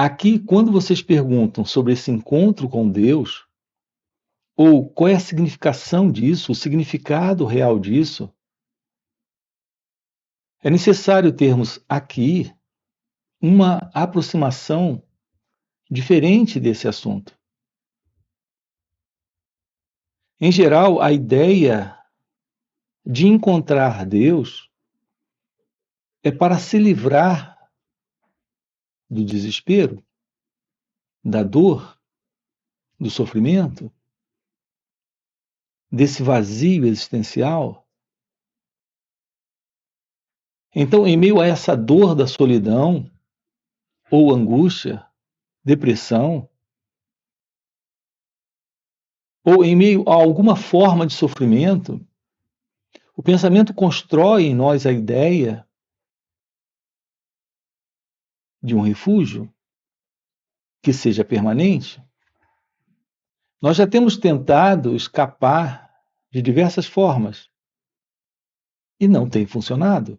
Aqui, quando vocês perguntam sobre esse encontro com Deus, ou qual é a significação disso, o significado real disso, é necessário termos aqui uma aproximação diferente desse assunto. Em geral, a ideia de encontrar Deus é para se livrar do desespero, da dor, do sofrimento, desse vazio existencial. Então, em meio a essa dor da solidão, ou angústia, depressão, ou em meio a alguma forma de sofrimento, o pensamento constrói em nós a ideia de um refúgio que seja permanente. Nós já temos tentado escapar de diversas formas e não tem funcionado.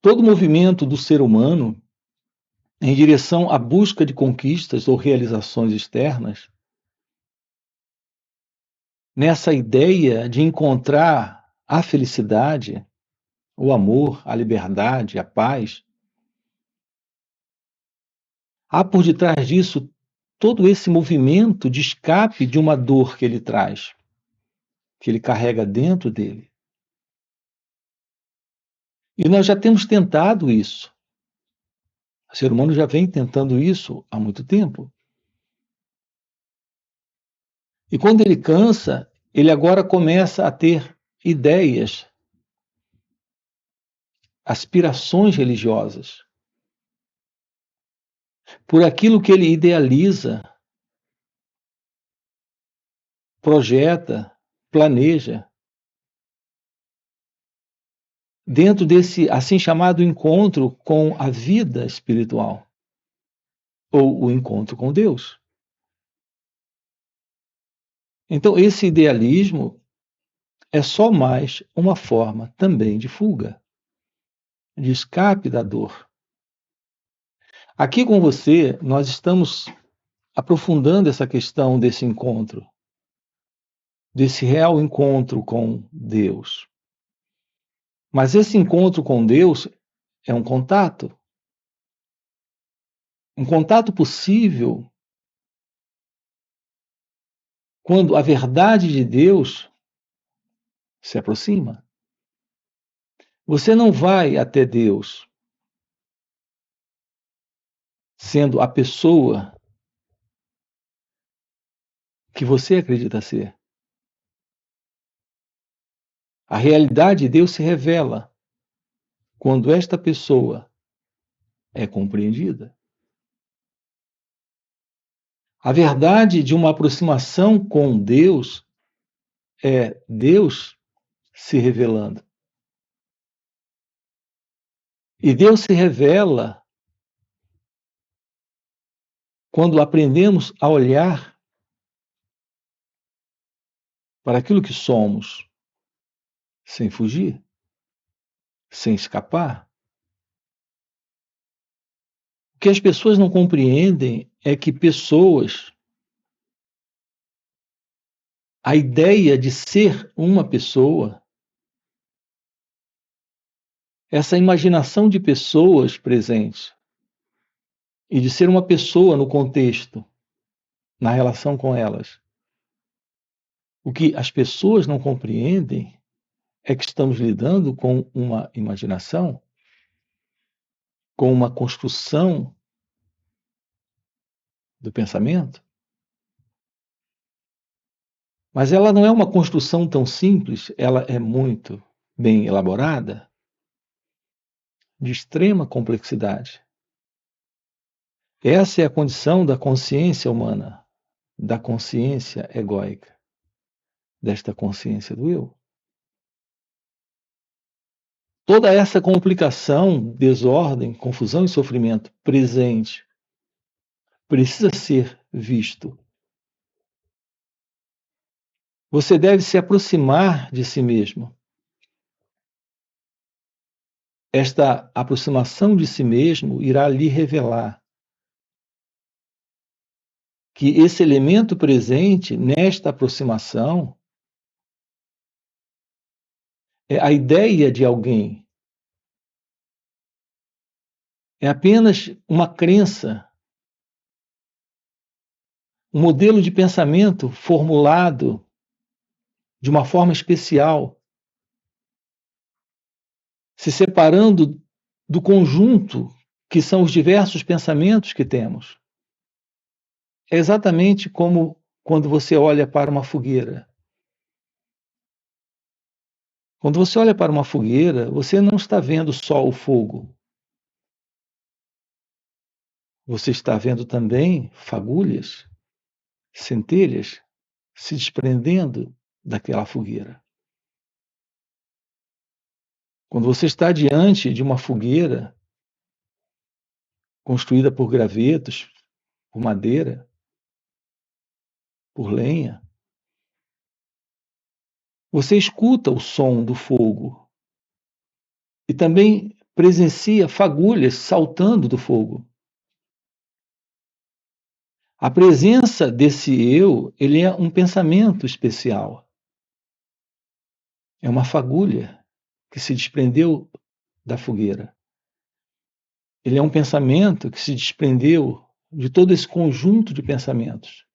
Todo movimento do ser humano em direção à busca de conquistas ou realizações externas, nessa ideia de encontrar a felicidade, o amor, a liberdade, a paz, há por detrás disso todo esse movimento de escape de uma dor que ele traz, que ele carrega dentro dele. E nós já temos tentado isso. O ser humano já vem tentando isso há muito tempo. E quando ele cansa, ele agora começa a ter ideias, aspirações religiosas, por aquilo que ele idealiza, projeta, planeja, dentro desse assim chamado encontro com a vida espiritual, ou o encontro com Deus. Então, esse idealismo é só mais uma forma também de fuga, de escape da dor. Aqui com você, nós estamos aprofundando essa questão desse encontro, desse real encontro com Deus. Mas esse encontro com Deus é um contato possível quando a verdade de Deus se aproxima. Você não vai até Deus sendo a pessoa que você acredita ser. A realidade de Deus se revela quando esta pessoa é compreendida. A verdade de uma aproximação com Deus é Deus se revelando. E Deus se revela quando aprendemos a olhar para aquilo que somos, sem fugir, sem escapar. O que as pessoas não compreendem é que a ideia de ser uma pessoa, essa imaginação de pessoas presentes, e de ser uma pessoa no contexto, na relação com elas. O que as pessoas não compreendem é que estamos lidando com uma imaginação, com uma construção do pensamento. Mas ela não é uma construção tão simples, ela é muito bem elaborada, de extrema complexidade. Essa é a condição da consciência humana, da consciência egóica, desta consciência do eu. Toda essa complicação, desordem, confusão e sofrimento presente precisa ser visto. Você deve se aproximar de si mesmo. esta aproximação de si mesmo irá lhe revelar que esse elemento presente nesta aproximação é a ideia de alguém, é apenas uma crença, um modelo de pensamento formulado de uma forma especial, se separando do conjunto que são os diversos pensamentos que temos. É exatamente como quando você olha para uma fogueira. Quando você olha para uma fogueira, você não está vendo só o fogo. Você está vendo também fagulhas, centelhas se desprendendo daquela fogueira. Quando você está diante de uma fogueira construída por gravetos, por madeira, por lenha, você escuta o som do fogo e também presencia fagulhas saltando do fogo. A presença desse eu, ele é um pensamento especial. É uma fagulha que se desprendeu da fogueira. Ele é um pensamento que se desprendeu de todo esse conjunto de pensamentos.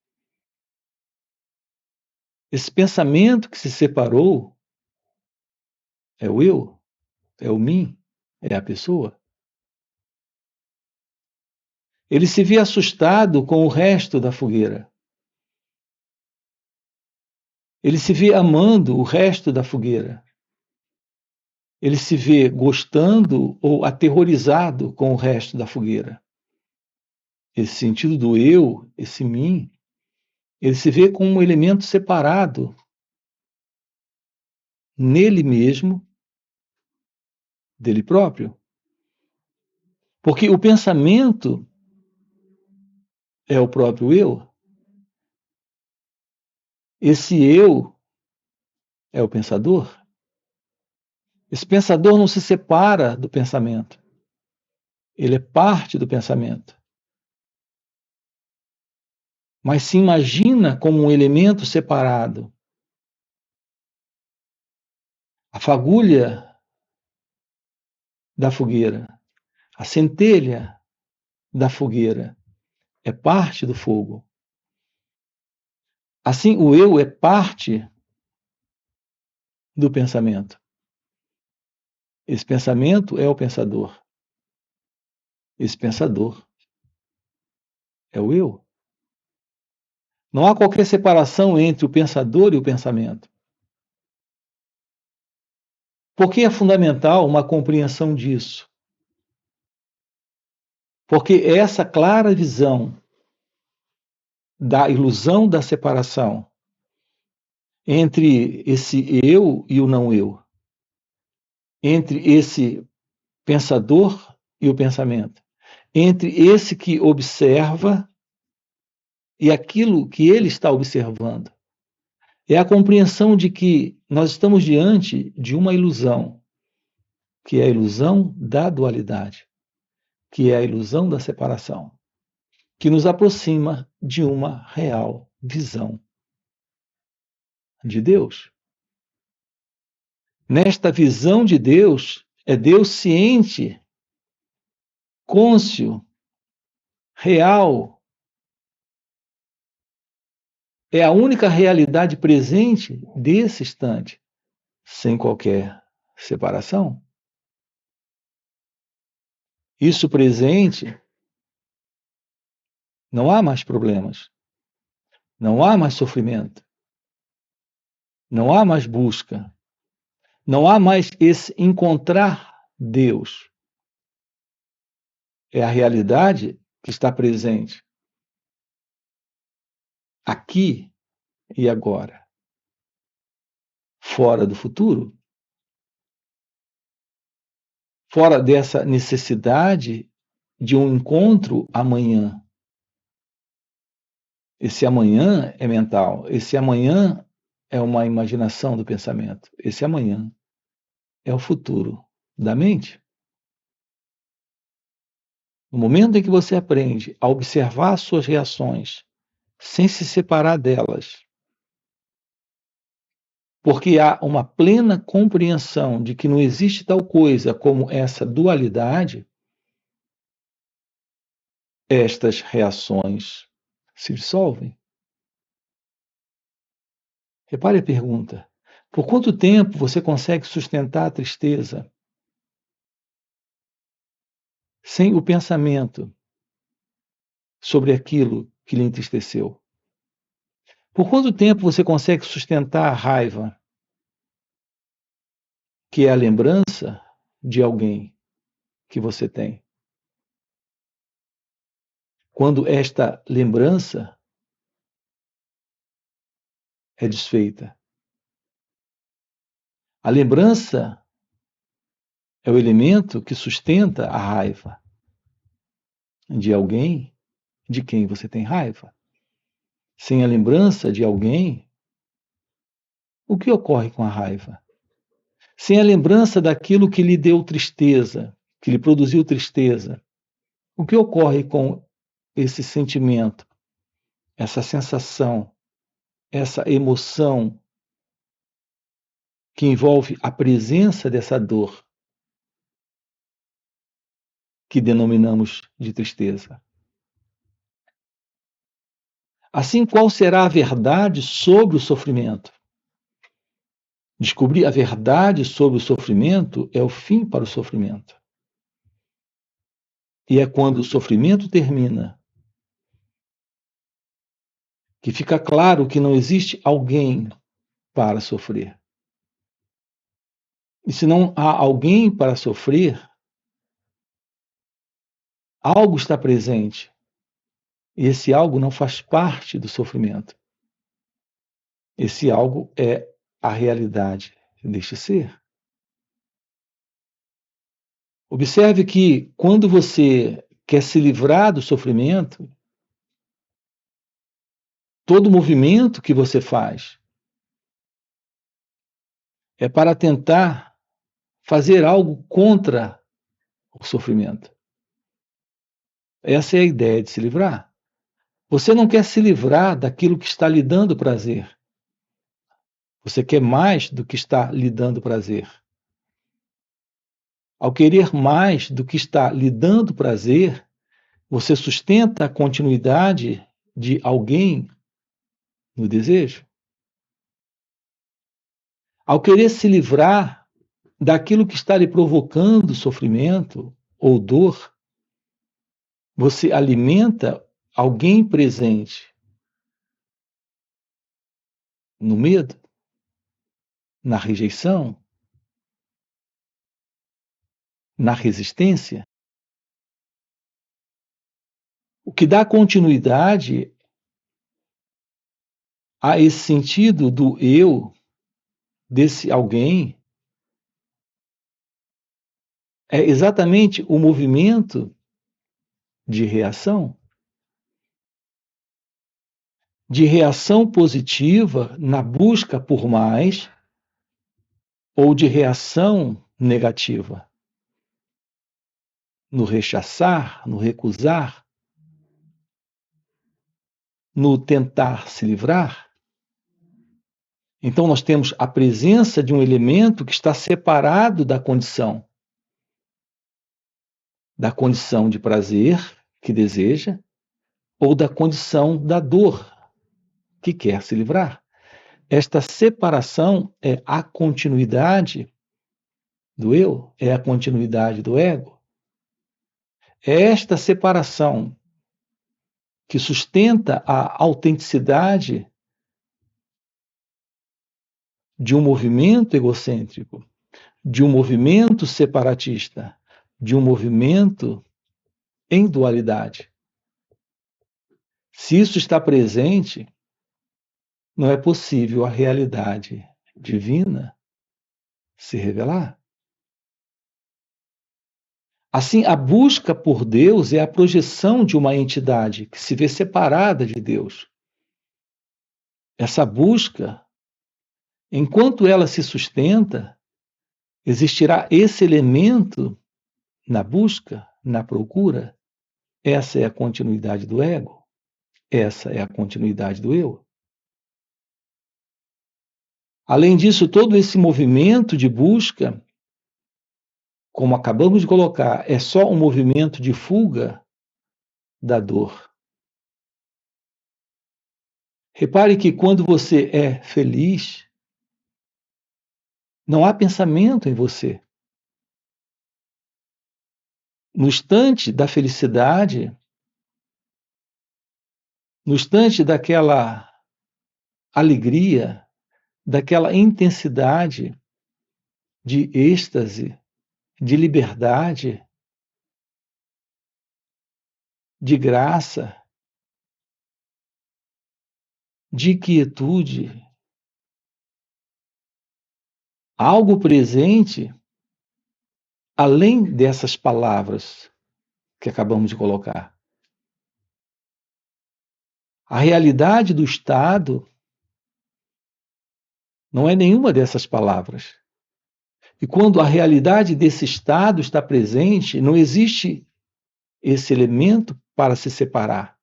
Esse pensamento que se separou é o eu, é o mim, é a pessoa. Ele se vê assustado com o resto da fogueira. Ele se vê amando o resto da fogueira. Ele se vê gostando ou aterrorizado com o resto da fogueira. Esse sentido do eu, esse mim, ele se vê como um elemento separado nele mesmo, dele próprio. Porque o pensamento é o próprio eu. Esse eu é o pensador. Esse pensador não se separa do pensamento. Ele é parte do pensamento. Mas se imagina como um elemento separado. A fagulha da fogueira, a centelha da fogueira é parte do fogo. Assim, o eu é parte do pensamento. Esse pensamento é o pensador. Esse pensador é o eu. Não há qualquer separação entre o pensador e o pensamento. Por que é fundamental uma compreensão disso? Porque essa clara visão da ilusão da separação entre esse eu e o não eu, entre esse pensador e o pensamento, entre esse que observa e aquilo que ele está observando. É a compreensão de que nós estamos diante de uma ilusão, que é a ilusão da dualidade, que é a ilusão da separação, que nos aproxima de uma real visão de Deus. Nesta visão de Deus, é Deus ciente, cônscio, real. É a única realidade presente desse instante, sem qualquer separação. Isso presente, não há mais problemas, não há mais sofrimento, não há mais busca, não há mais esse encontrar Deus. É a realidade que está presente aqui e agora, fora do futuro, fora dessa necessidade de um encontro amanhã. Esse amanhã é mental, esse amanhã é uma imaginação do pensamento, esse amanhã é o futuro da mente. No momento em que você aprende a observar suas reações sem se separar delas, porque há uma plena compreensão de que não existe tal coisa como essa dualidade, estas reações se dissolvem. Repare a pergunta: por quanto tempo você consegue sustentar a tristeza sem o pensamento sobre aquilo que lhe entristeceu? Por quanto tempo você consegue sustentar a raiva, que é a lembrança de alguém que você tem, quando esta lembrança é desfeita? A lembrança é o elemento que sustenta a raiva de alguém de quem você tem raiva. Sem a lembrança de alguém, o que ocorre com a raiva? Sem a lembrança daquilo que lhe deu tristeza, que lhe produziu tristeza, o que ocorre com esse sentimento, essa sensação, essa emoção que envolve a presença dessa dor que denominamos de tristeza? Assim, qual será a verdade sobre o sofrimento? Descobrir a verdade sobre o sofrimento é o fim para o sofrimento. E é quando o sofrimento termina que fica claro que não existe alguém para sofrer. E se não há alguém para sofrer, algo está presente. E esse algo não faz parte do sofrimento. Esse algo é a realidade deste ser. Observe que quando você quer se livrar do sofrimento, todo movimento que você faz é para tentar fazer algo contra o sofrimento. Essa é a ideia de se livrar. Você não quer se livrar daquilo que está lhe dando prazer. Você quer mais do que está lhe dando prazer. Ao querer mais do que está lhe dando prazer, você sustenta a continuidade de alguém no desejo. Ao querer se livrar daquilo que está lhe provocando sofrimento ou dor, você alimenta alguém presente no medo, na rejeição, na resistência. O que dá continuidade a esse sentido do eu, desse alguém, é exatamente o movimento de reação positiva na busca por mais, ou de reação negativa, no rechaçar, no recusar, no tentar se livrar. Então, nós temos a presença de um elemento que está separado da condição de prazer que deseja, ou da condição da dor que quer se livrar. Esta separação é a continuidade do eu, é a continuidade do ego. É esta separação que sustenta a autenticidade de um movimento egocêntrico, de um movimento separatista, de um movimento em dualidade. Se isso está presente, não é possível a realidade divina se revelar. Assim, a busca por Deus é a projeção de uma entidade que se vê separada de Deus. Essa busca, enquanto ela se sustenta, existirá esse elemento na busca, na procura, Essa é a continuidade do ego? Essa é a continuidade do eu? Além disso, todo esse movimento de busca, como acabamos de colocar, é só um movimento de fuga da dor. Repare que quando você é feliz, não há pensamento em você. No instante da felicidade, no instante daquela alegria, daquela intensidade de êxtase, de liberdade, de graça, de quietude, algo presente além dessas palavras que acabamos de colocar. A realidade do estado não é nenhuma dessas palavras. E quando a realidade desse estado está presente, não existe esse elemento para se separar,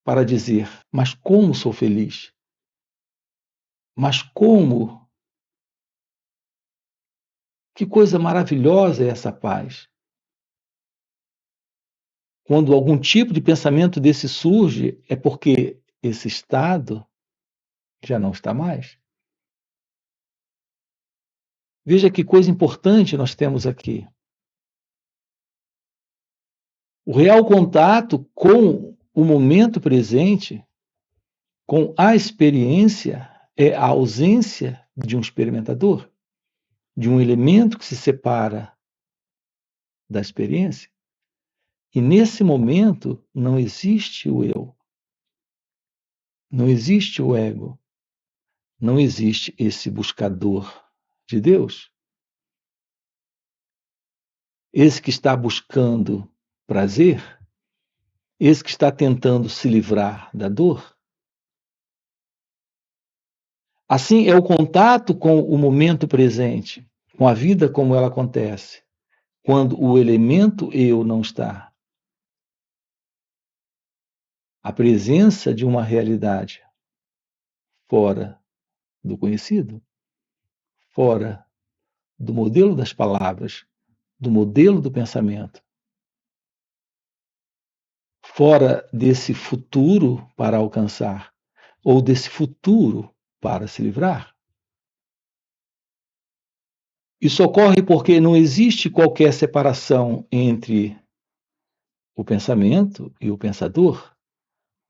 para dizer, mas como sou feliz? Mas como? Que coisa maravilhosa é essa paz? Quando algum tipo de pensamento desse surge, é porque esse estado já não está mais. Veja que coisa importante nós temos aqui. O real contato com o momento presente, com a experiência, é a ausência de um experimentador, de um elemento que se separa da experiência. E nesse momento não existe o eu, não existe o ego, não existe esse buscador de Deus. Esse que está buscando prazer, esse que está tentando se livrar da dor. Assim é o contato com o momento presente, com a vida como ela acontece, quando o elemento eu não está. A presença de uma realidade fora do conhecido, fora do modelo das palavras, do modelo do pensamento, fora desse futuro para alcançar, ou desse futuro para se livrar. Isso ocorre porque não existe qualquer separação entre o pensamento e o pensador,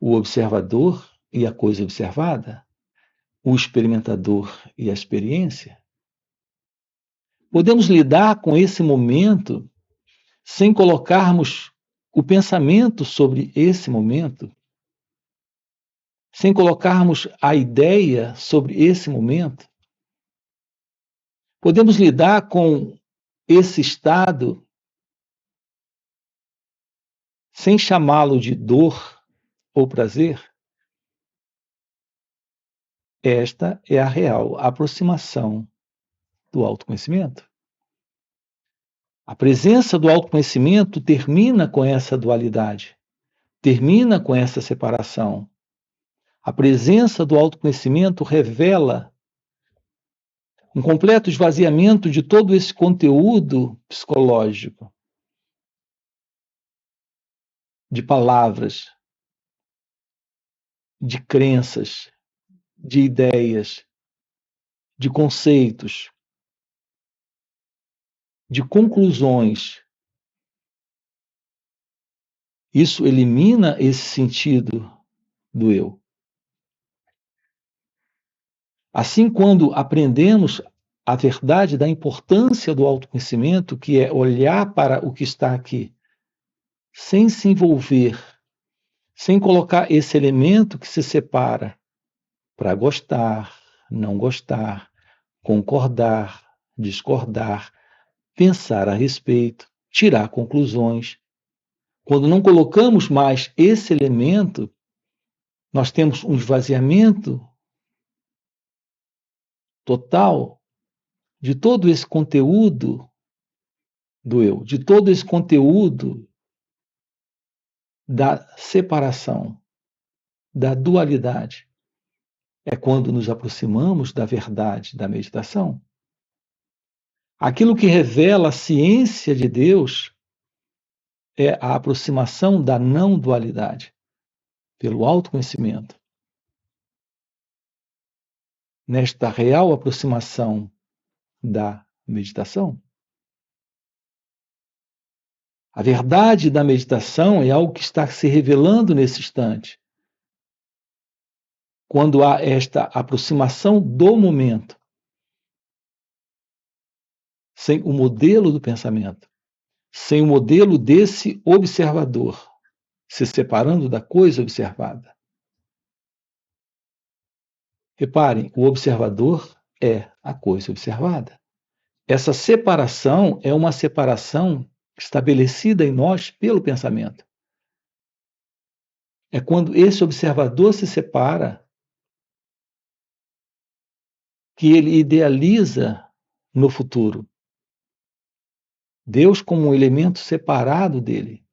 o observador e a coisa observada, o experimentador e a experiência. Podemos lidar com esse momento sem colocarmos o pensamento sobre esse momento, sem colocarmos a ideia sobre esse momento. Podemos lidar com esse estado sem chamá-lo de dor ou prazer. Esta é a real aproximação do autoconhecimento. A presença do autoconhecimento termina com essa dualidade, termina com essa separação. A presença do autoconhecimento revela um completo esvaziamento de todo esse conteúdo psicológico, de palavras, de crenças, de ideias, de conceitos, de conclusões. Isso elimina esse sentido do eu. Assim, quando aprendemos a verdade da importância do autoconhecimento, que é olhar para o que está aqui, sem se envolver, sem colocar esse elemento que se separa para gostar, não gostar, concordar, discordar, pensar a respeito, tirar conclusões. Quando não colocamos mais esse elemento, nós temos um esvaziamento total de todo esse conteúdo do eu, de todo esse conteúdo da separação, da dualidade. É quando nos aproximamos da verdade da meditação. Aquilo que revela a ciência de Deus é a aproximação da não dualidade, pelo autoconhecimento. Nesta real aproximação da meditação, a verdade da meditação é algo que está se revelando nesse instante. Quando há esta aproximação do momento, sem o modelo do pensamento, sem o modelo desse observador, se separando da coisa observada. Reparem, o observador é a coisa observada. Essa separação é uma separação estabelecida em nós pelo pensamento. É quando esse observador se separa que ele idealiza no futuro Deus como um elemento separado dele.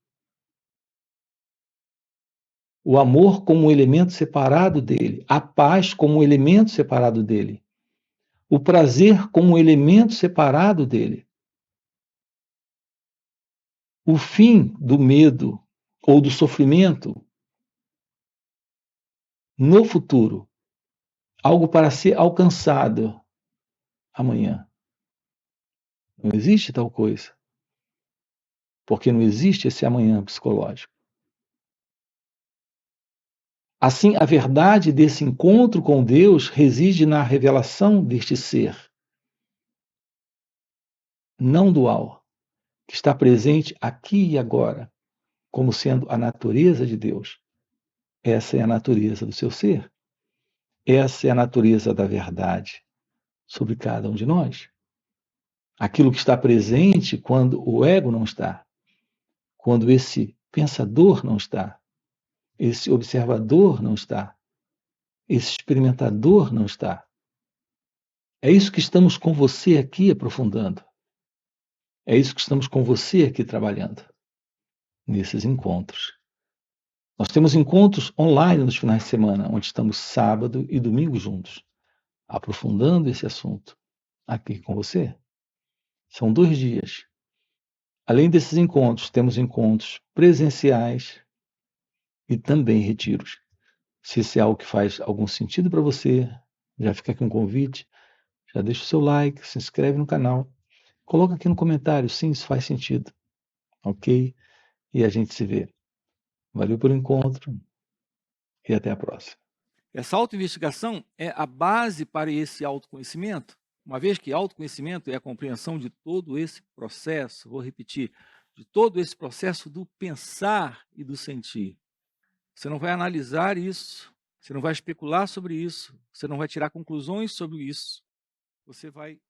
O amor como um elemento separado dele. A paz como um elemento separado dele. O prazer como um elemento separado dele. O fim do medo ou do sofrimento no futuro. Algo para ser alcançado amanhã. Não existe tal coisa. Porque não existe esse amanhã psicológico. Assim, a verdade desse encontro com Deus reside na revelação deste ser não dual, que está presente aqui e agora, como sendo a natureza de Deus. Essa é a natureza do seu ser. Essa é a natureza da verdade sobre cada um de nós. Aquilo que está presente quando o ego não está, quando esse pensador não está, esse observador não está, esse experimentador não está. É isso que estamos com você aqui aprofundando. É isso que estamos com você aqui trabalhando, nesses encontros. Nós temos encontros online nos finais de semana, onde estamos sábado e domingo juntos, aprofundando esse assunto aqui com você. São 2 dias. Além desses encontros, temos encontros presenciais e também retiros. Se esse é algo que faz algum sentido para você, já fica aqui um convite, já deixa o seu like, se inscreve no canal, coloca aqui no comentário, sim, isso faz sentido, ok? E a gente se vê. Valeu pelo encontro e até a próxima. Essa autoinvestigação é a base para esse autoconhecimento, uma vez que autoconhecimento é a compreensão de todo esse processo, vou repetir, de todo esse processo do pensar e do sentir. Você não vai analisar isso, você não vai especular sobre isso, você não vai tirar conclusões sobre isso, você vai